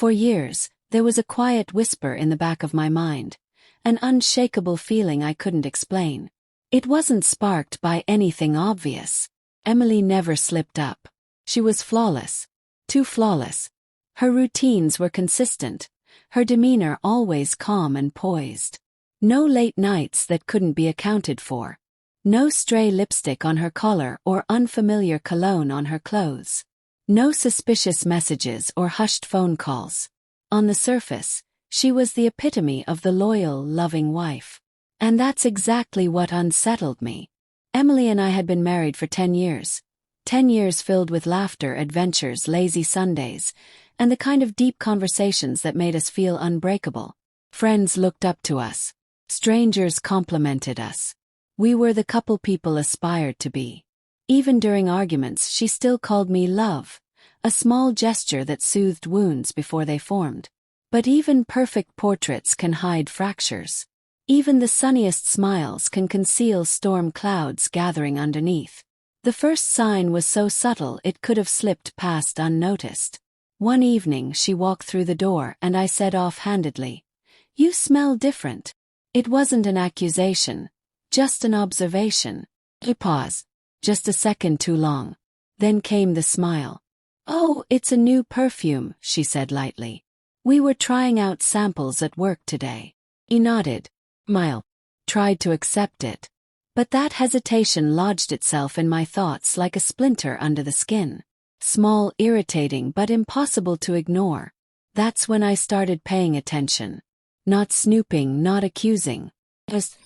For years, there was a quiet whisper in the back of my mind, an unshakable feeling I couldn't explain. It wasn't sparked by anything obvious. Emily never slipped up. She was flawless. Too flawless. Her routines were consistent, her demeanor always calm and poised. No late nights that couldn't be accounted for. No stray lipstick on her collar or unfamiliar cologne on her clothes. No suspicious messages or hushed phone calls. On the surface, she was the epitome of the loyal, loving wife. And that's exactly what unsettled me. Emily and I had been married for 10 years. 10 years filled with laughter, adventures, lazy Sundays, and the kind of deep conversations that made us feel unbreakable. Friends looked up to us. Strangers complimented us. We were the couple people aspired to be. Even during arguments, she still called me love, a small gesture that soothed wounds before they formed. But even perfect portraits can hide fractures. Even the sunniest smiles can conceal storm clouds gathering underneath. The first sign was so subtle it could have slipped past unnoticed. One evening she walked through the door and I said offhandedly, "You smell different." It wasn't an accusation, just an observation. A pause, just a second too long. Then came the smile. "Oh, it's a new perfume," she said lightly. "We were trying out samples at work today." He nodded. Smile. Tried to accept it. But that hesitation lodged itself in my thoughts like a splinter under the skin. Small, irritating, but impossible to ignore. That's when I started paying attention. Not snooping, not accusing. Just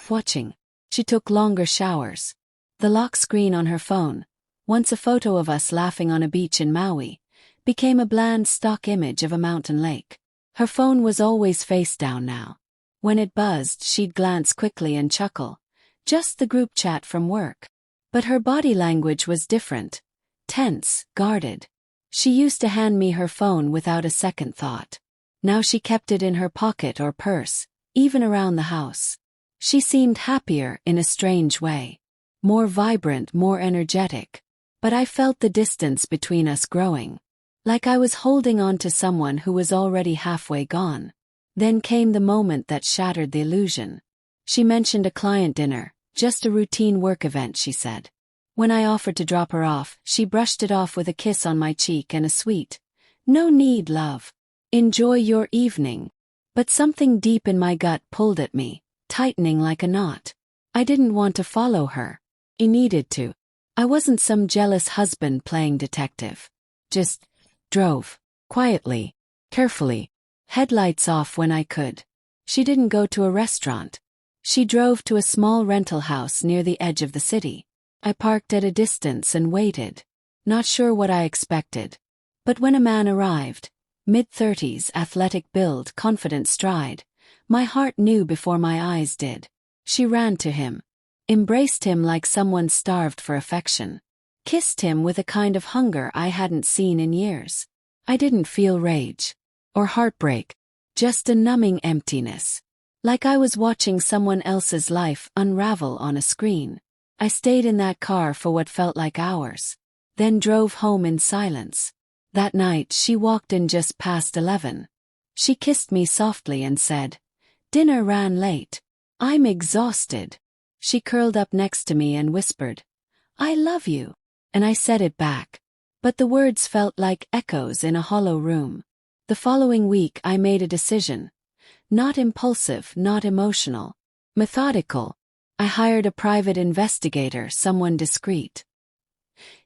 watching. She took longer showers. The lock screen on her phone, once a photo of us laughing on a beach in Maui, became a bland stock image of a mountain lake. Her phone was always face down now. When it buzzed, she'd glance quickly and chuckle. Just the group chat from work. But her body language was different. Tense, guarded. She used to hand me her phone without a second thought. Now she kept it in her pocket or purse, even around the house. She seemed happier in a strange way. More vibrant, more energetic. But I felt the distance between us growing. Like I was holding on to someone who was already halfway gone. Then came the moment that shattered the illusion. She mentioned a client dinner, just a routine work event, she said. When I offered to drop her off, she brushed it off with a kiss on my cheek and a sweet, "No need, love. Enjoy your evening." But something deep in my gut pulled at me, tightening like a knot. I didn't want to follow her. I needed to. I wasn't some jealous husband playing detective. Just drove. Quietly. Carefully. Headlights off when I could. She didn't go to a restaurant. She drove to a small rental house near the edge of the city. I parked at a distance and waited. Not sure what I expected. But when a man arrived, mid-30s, athletic build, confident stride, my heart knew before my eyes did. She ran to him. Embraced him like someone starved for affection. Kissed him with a kind of hunger I hadn't seen in years. I didn't feel rage. Or heartbreak. Just a numbing emptiness. Like I was watching someone else's life unravel on a screen. I stayed in that car for what felt like hours. Then drove home in silence. That night she walked in just past 11. She kissed me softly and said, "Dinner ran late. I'm exhausted." She curled up next to me and whispered, "I love you." And I said it back. But the words felt like echoes in a hollow room. The following week I made a decision. Not impulsive, not emotional. Methodical. I hired a private investigator, someone discreet.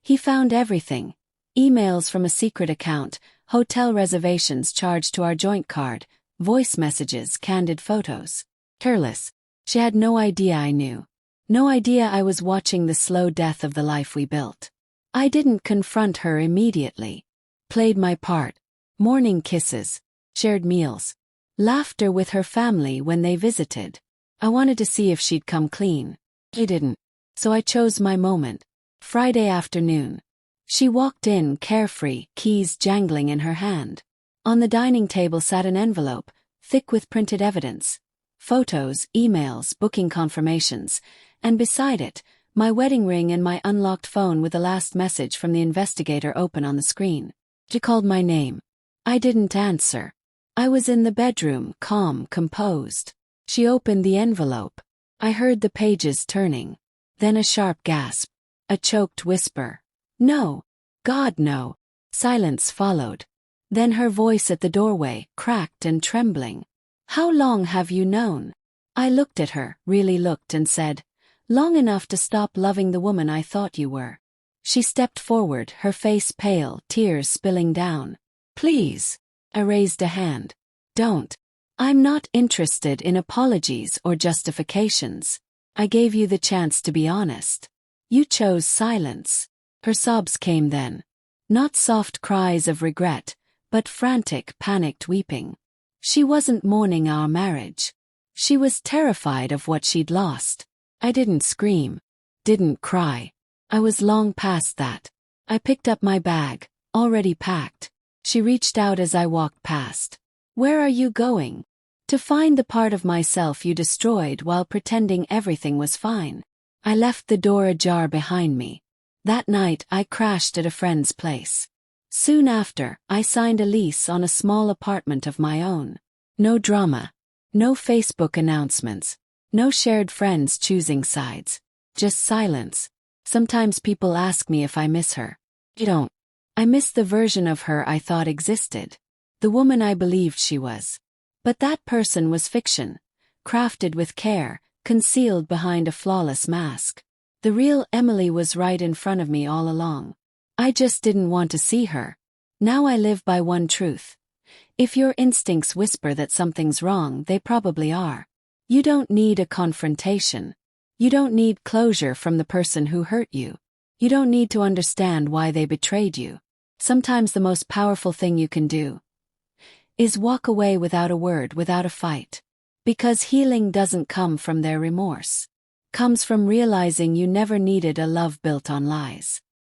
He found everything. Emails from a secret account, hotel reservations charged to our joint card, voice messages, candid photos. Careless. She had no idea I knew. No idea I was watching the slow death of the life we built. I didn't confront her immediately. Played my part. Morning kisses. Shared meals. Laughter with her family when they visited. I wanted to see if she'd come clean. She didn't. So I chose my moment. Friday afternoon. She walked in carefree, keys jangling in her hand. On the dining table sat an envelope, thick with printed evidence. Photos, emails, booking confirmations, and beside it, my wedding ring and my unlocked phone with the last message from the investigator open on the screen. She called my name. I didn't answer. I was in the bedroom, calm, composed. She opened the envelope. I heard the pages turning. Then a sharp gasp. A choked whisper. No. God, no. Silence followed. Then her voice at the doorway, cracked and trembling. How long have you known? I looked at her, really looked, and said, long enough to stop loving the woman I thought you were. She stepped forward, her face pale, tears spilling down. Please. I raised a hand. Don't. I'm not interested in apologies or justifications. I gave you the chance to be honest. You chose silence. Her sobs came then. Not soft cries of regret, but frantic, panicked weeping. She wasn't mourning our marriage. She was terrified of what she'd lost. I didn't scream. Didn't cry. I was long past that. I picked up my bag, already packed. She reached out as I walked past. Where are you going? To find the part of myself you destroyed while pretending everything was fine. I left the door ajar behind me. That night I crashed at a friend's place. Soon after, I signed a lease on a small apartment of my own. No drama. No Facebook announcements. No shared friends choosing sides. Just silence. Sometimes people ask me if I miss her. You don't. I miss the version of her I thought existed. The woman I believed she was. But that person was fiction. Crafted with care, concealed behind a flawless mask. The real Emily was right in front of me all along. I just didn't want to see her. Now I live by one truth. If your instincts whisper that something's wrong, they probably are. You don't need a confrontation. You don't need closure from the person who hurt you. You don't need to understand why they betrayed you. Sometimes the most powerful thing you can do is walk away without a word, without a fight. Because healing doesn't come from their remorse. Comes from realizing you never needed a love built on lies.